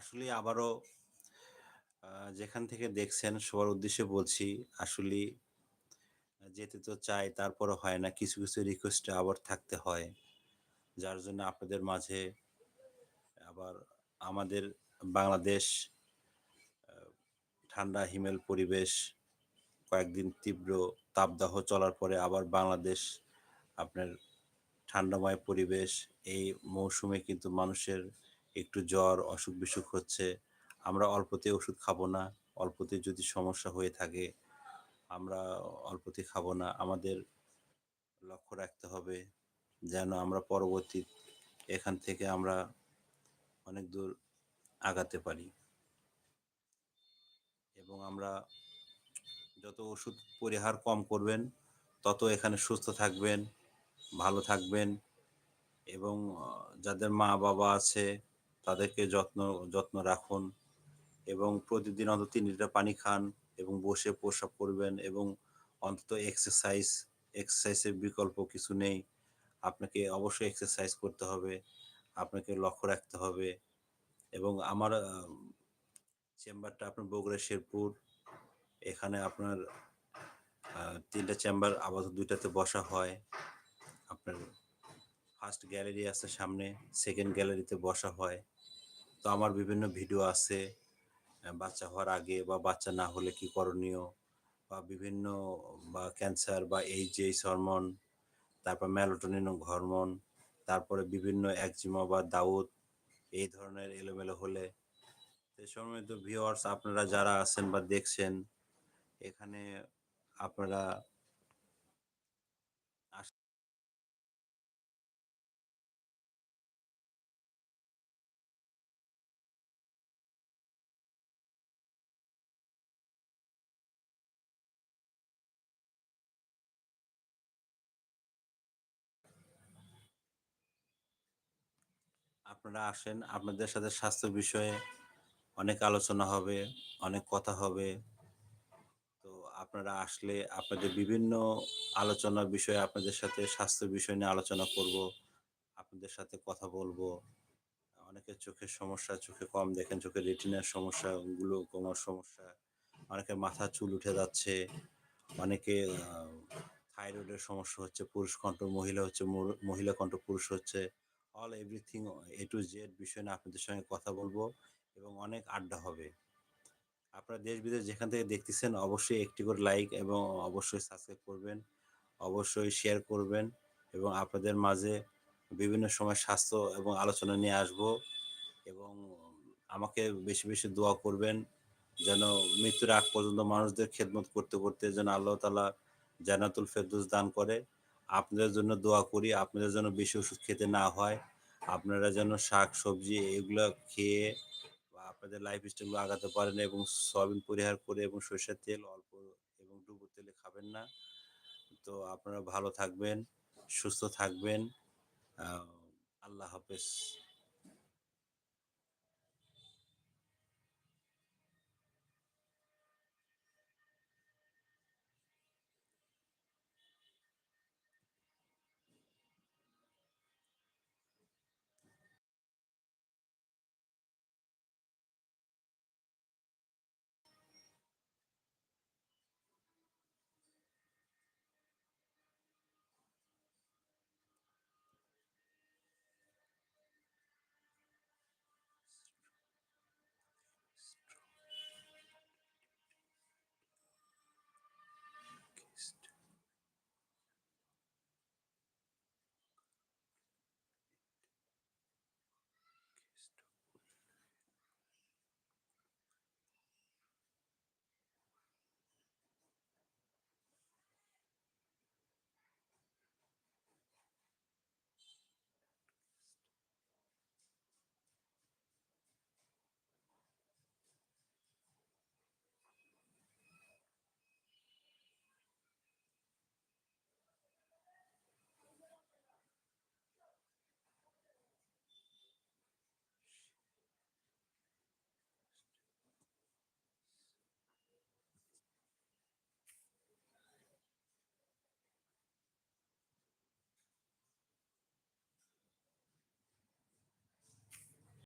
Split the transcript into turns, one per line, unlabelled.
আসলে আবারও যেখান থেকে দেখছেন সবার উদ্দেশ্যে বলছি, আসলেই যেতে তো চাই তারপরও হয় না। কিছু, কিছু রিকোয়েস্টে আবার থাকতে হয়। যার জন্য আপনাদের মাঝে আবার আমাদের বাংলাদেশ ঠান্ডা হিমেল পরিবেশ, কয়েকদিন তীব্র তাপদাহ চলার পরে আবার বাংলাদেশ আপনার ঠান্ডাময় পরিবেশ। এই মৌসুমে কিন্তু মানুষের একটু জ্বর, অসুখ-বিসুখ হচ্ছে। আমরা অল্পতেই ওষুধ খাবো না। অল্পতে যদি সমস্যা হয়ে থাকে, আমরা অল্পতে খাবো না। আমাদের লক্ষ্য রাখতে হবে যেন আমরা পরবর্তী এখান থেকে আমরা অনেক দূর আগাতে পারি এবং আমরা যত ওষুধ পরিহার কম করবেন, তত এখানে সুস্থ থাকবেন, ভালো থাকবেন এবং যাদের মা-বাবা আছে তাদেরকে যত্ন রাখুন এবং প্রতিদিন অন্তত ৩ লিটার পানি খান এবং বসে প্রস্রাব করবেন এবং অন্তত এক্সারসাইজের বিকল্প কিছু নেই। আপনাকে অবশ্যই এক্সারসাইজ করতে হবে। আপনাকে লক্ষ্য রাখতে হবে এবং আমার চেম্বারটা আপনার বগুড়া শেরপুর। এখানে আপনার ৩ টা চেম্বার আপাতত ২ টাতে বসা হয়। আপনার ফার্স্ট গ্যালারি আছে সামনে, সেকেন্ড গ্যালারিতে বসা হয়। তো আমার বিভিন্ন ভিডিও আছে বাচ্চা হওয়ার আগে বা বাচ্চা না হলে কি করণীয় বা বিভিন্ন বা ক্যান্সার বা এইচএইচ হরমোন, তারপর মেলাটোনিন হরমোন, তারপরে বিভিন্ন একজিমা বা দাউদ এই ধরনের এলোমেলো হলে এই সম্মানিত ভিউয়ার্স আপনারা যারা আছেন বা দেখছেন এখানে আপনারা আস আপনারা আসেন। আপনাদের সাথে স্বাস্থ্য বিষয়ে অনেক আলোচনা হবে, অনেক কথা হবে। তো আপনারা আসলে আপনাদের বিভিন্ন আলোচনার বিষয়ে আপনাদের সাথে স্বাস্থ্য বিষয় নিয়ে আলোচনা করব। আপনাদের সাথে কথা বলবো। অনেকের চোখের সমস্যা, চোখে কম দেখেন, চোখের রেটিনার সমস্যা, গ্লুকোমার সমস্যা, অনেকের মাথার চুল উঠে যাচ্ছে, অনেকে থাইরয়েডের সমস্যা হচ্ছে, পুরুষ কণ্ঠ মহিলা হচ্ছে, মহিলা কণ্ঠ পুরুষ হচ্ছে। All everything A to Z বিষয় নিয়ে আপনাদের সঙ্গে কথা বলবো এবং অনেক আড্ডা হবে। আপনারা দেশ-বিদেশ যেখান থেকে দেখতেছেন অবশ্যই একটি করে লাইক এবং অবশ্যই সাবস্ক্রাইব করবেন। অবশ্যই শেয়ার করবেন এবং আপনাদের মাঝে বিভিন্ন সময় স্বাস্থ্য এবং আলোচনা নিয়ে আসবো এবং আমাকে বেশি, বেশি দোয়া করবেন যেন মৃত্যুর আগ পর্যন্ত মানুষদের খেদমত করতে, করতে যেন আল্লাহ তাআলা জান্নাতুল ফেরদৌস দান করে। আপনাদের জন্য দোয়া করি, আপনাদের যেন বেশি ওষুধ খেতে না হয়। আপনারা যেন শাক-সবজি এগুলা খেয়ে বা আপনাদের লাইফস্টাইলগুলো আগাতে পারেন এবং সয়াবিন পরিহার করে এবং সরিষার তেল অল্প এবং ডুবো তেলে খাবেন না। তো আপনারা ভালো থাকবেন, সুস্থ থাকবেন। আ আল্লাহ হাফেজ।